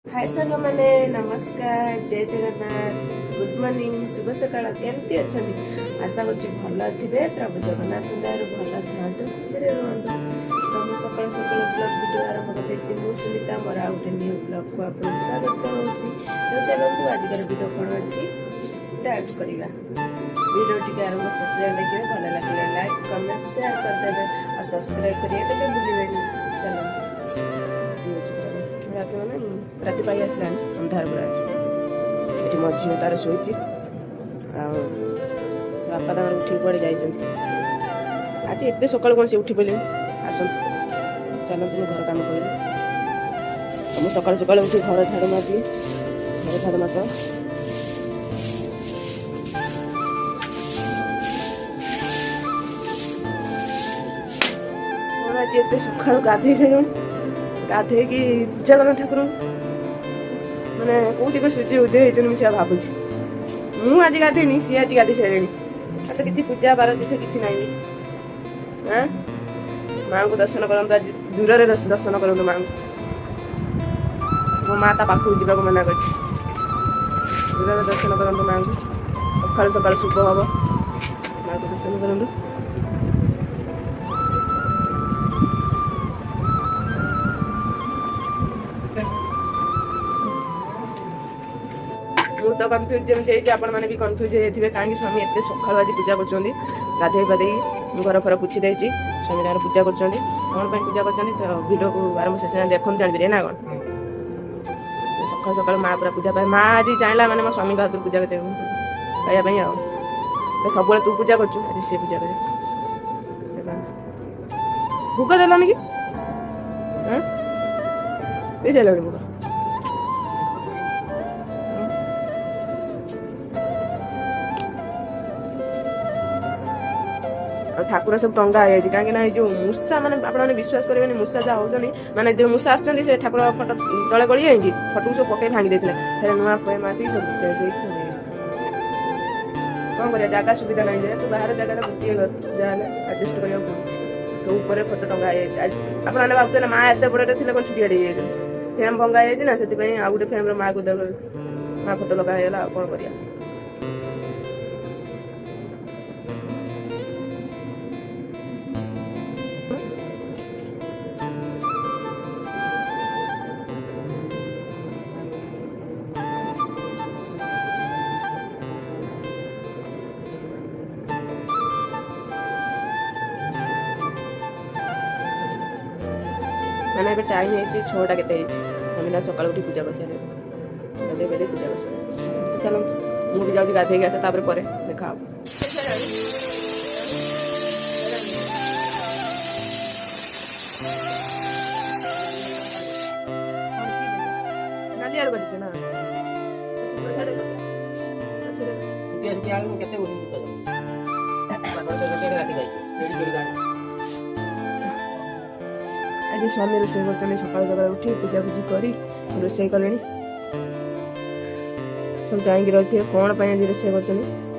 हाय सांग मैंने नमस्कार जय जगन्नाथ गुड मॉर्निंग शुभ सकाळ केमती अच्छा आशा करुँच भल थे प्रभु जगन्नाथ दयार भल था खुशी रुहतु तो मुझे सकाल सकाल ब्लॉग वीडियो आरंभ कर मु सुनीता मोर आउ गए न्यू ब्लॉग को आप स्वागत जनाऊँगी तो चलते आजिकार वीडियो कौन अच्छी डांस करवा वीडियो टी आरंभ शेष देखिए भल लगे लाइक कमेंट शेयर करदे और सब्सक्राइब करेंगे भूलें चलो राति पाई आसला अंधार पूरा अच्छी मो झील तार शोची बापा तक उठी पड़े जाइए आज एत सकाल कौन से उठी पड़े आस चलते घर कम कर मुझे सकाल सकाल उठी घर झाड़ मारदी घर झाड़ मार आज एत सका गाधे सारे गाधे कि पूजा करना ठाकुर मैंने कौटी को सूर्य उदय होती मुझे भावुँ मुझे गाधेनी सी आज गाधे सारे तो किसी पूजा बार तीर्थ किसी ना हाँ माँ को दर्शन करूँ आज दूर से दर्शन करूँ माँ मो माँ पाख जावा मना कर दूर दर्शन करूँ माँ को सका सका शुभ हम माँ को दर्शन करूँ मुझे तो कन्फ्यूज जमी आपने भी कन्फ्यूज होते कहीं स्वामी एत सका आज पूजा कर गाधे पाधे घर फर पोछि दे स्वामी तार पूजा कर कौन पूजा कर भिडियो को आरंभ शेष देखते जानवे ना कौन सका सका माँ पूरा पूजा पाए माँ आज चाहिए मैंने मो स्वामी हाथ पूजा पाइबाई सब तू पूजा कर सी पूजा कर भोग देलानी कि दे चल भोग ठाकुर सब टंगा है कहीं जो मूषा मैंने आपने विश्वास करेंगे मूषा जहाँ होती मैंने जो मूषा आसुँच से ठाकुर फटो तले गड़ी जाएंगे फटो सब पकई भांगी देते फिर नुआ फ्रेम आसिक सब चेंज कौन कर जगह सुविधा नहीं जाए तो बाहर जगह गोटे घर जहाँ आडजस्ट करा सब उपर फटो टंगा आपने भावते ना माँ एत बड़े थे कौन छुटिया फेम भंगा जाए से आउ गोटे फेम माँ को माँ फटो लगाला कौन कर मैंने टाइम है 6टा के सकाल उठी पूजा कर सारे गाधे गाधे पूजा कर सारे चलो मुझे जाऊँ गाधे आसे पर देखा आज स्वामी रोषे कर सका सका उठी पूजा पूजी कर रोषे कले सब जाइए रही थे कौन आज रोषे कर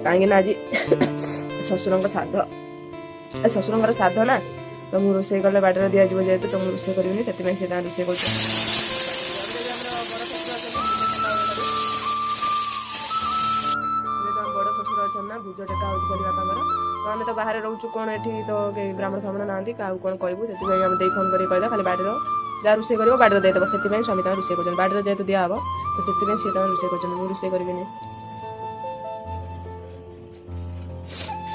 कहीं आज शशुर शशुर श्राद्ध ना तो मुझे रोषे कले बाटर दि जाए जेहतु तो मुझे रोषे करी से रोषे कर बड़ शशुर अच्छा ना भुज टेका हो बापा तो आम तो बाहर रोचु कौन ये तो ब्राह्मण फ्राह्मण ना क्या कौन कहूँ से आम दे फोन कर कहला खाली बाड़ीर जहाँ रोषे कर बाड़ीर देदेव से स्वामी तक रोषे कर बाड़ीर जेहतु दिहब तो से रोषे कर रोषे करें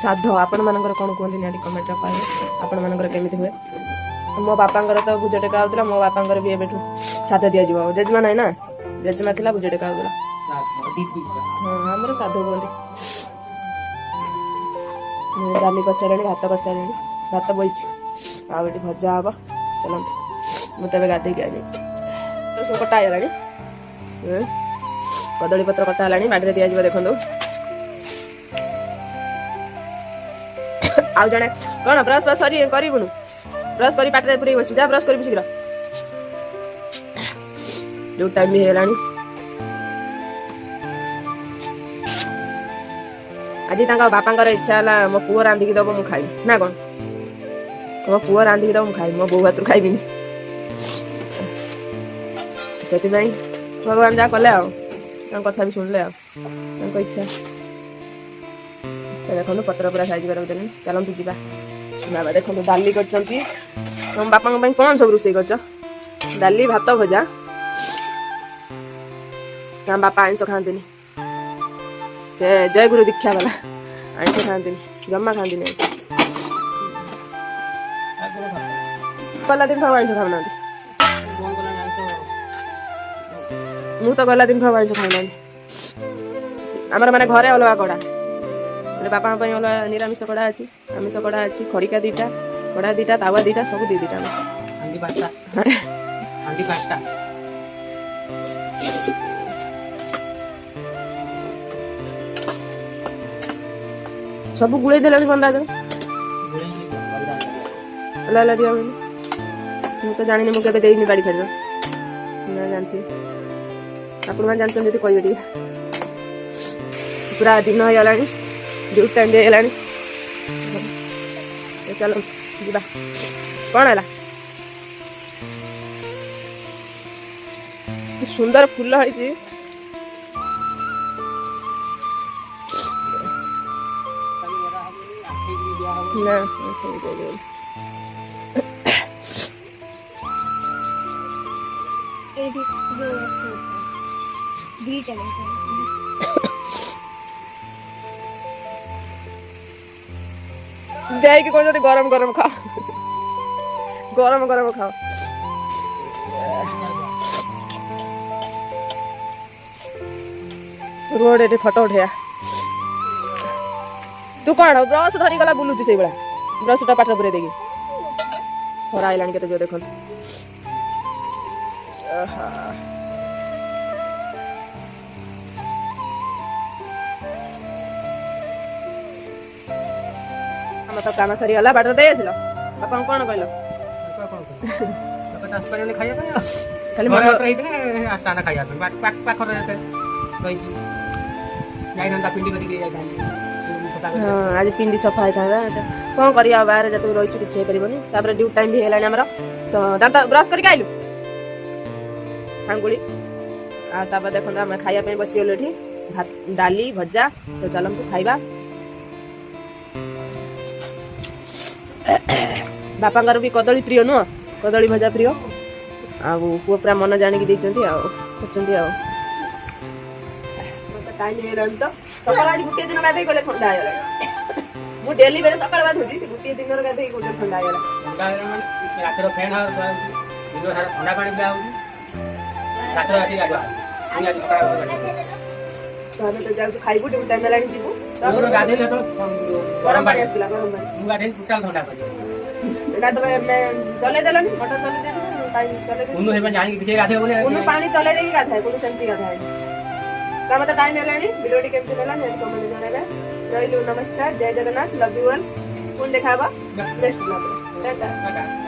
श्राद्ध आपण मानकर कौन कहते निहती कमेंट पाए आपण मानकर केमी हुए मो बापा तो भुज टेका होता मो बापा भी एवं श्राद्ध दि जाव जेजमा ना ना जेजमा थी भुज टेका होता हाँ आमर श्राद्ध कहते डाली कसारे भात कसारे भात बही आउ भजा हम चलते मुझे गाधे आ तो सब कटा है कदली पत्र कटा है बाड़ी दि जाव देखो आउ जड़े कौन ब्रश ब्रश करूँ ब्रश कर पाटे पूरे बस जा ब्रश कर शीघ्र जो टाइम भी है आज बापा इच्छा है मो पुओ रांधिकी दब मु खाई ना कौन मो पुओ रांधिकी दब मु खाई मो बो हाथ खाइबी से भगवान जहाँ कले कथा भी शुणिले इच्छा देखो पत्र पूरा साइज कर चलते जा बाबा देखो डाली कर बापा कौन सब रोषे कर डाली भात भजा बापा आइंस खाती जय गुरु दीक्षा वाला आइंस खाती जमा खाती गला दिन आइंस खाऊना मु तो गला दिन आइंस खाऊना आमर माने घरे अलग कड़ा बापा अलग निरामिष कड़ा अच्छी आमिष कड़ा अच्छी खड़िका दीटा कड़ा दीटा तावा दीटा सब दी दीटा सब गुड़े देला गंदा दे अला दिया मुझे तो जानी मुझे देनी बाड़ी फेर जानती आप जानते कहे पूरा दिन हो गला ड्यूटी टाइम है चलो जा कौन है सुंदर फूल है ना जाए कि कौन गरम गरम खाओ गरम गरम खाओ रोड ये फटो उठा तू कौन ब्रश धरी गला बुलुचु से बड़ा ब्रशटा पाठ पूरे देखी खरा आइलानी के जो देख तो काम सरी गला बाट दे बापा कौन कहल खाली आज पिंडी सफा होता कौन कर बाहर जब रही किसी कर ड्यूटी टाइम भी है तो दांत ब्रश करके आइलु हांगुड़ी आपर देखो आम खाया बसीगलु ये डाली भजा तो चलतु खाइबा बापा भी कदली प्रिय नुह कदली भजा प्रिय आ पुआ पूरा मन जानिक टाइम तो सकाल आज गोटे दिन गाधे गले ठंडा है मु डेली बेले सकाल गाधुची गोटे दिन गाधे गोटे ठंडा है रात फैन ठंडा पानी पिया तो जाऊ खाइबु ड्यूटी टाइम हेलानी जीवु गाधे तो गरम पानी आसला गरम पानी मु गाधे टोटल ठंडा पानी एटा तो चले देलनी मोटर चले दे टाइम चले दे उनु हेबा जानी कि गाधे बोले उनु पानी चले दे गाधे कोनो सेंटी गाधे तब तो टाइम हेलानी वीडियोटी केमती लागला नेक्स्ट कमेंट जणाइबा रहिलु नमस्कार जय जगन्नाथ लव यू ऑल पुन देखाबा नेक्स्ट ब्लॉग टाटा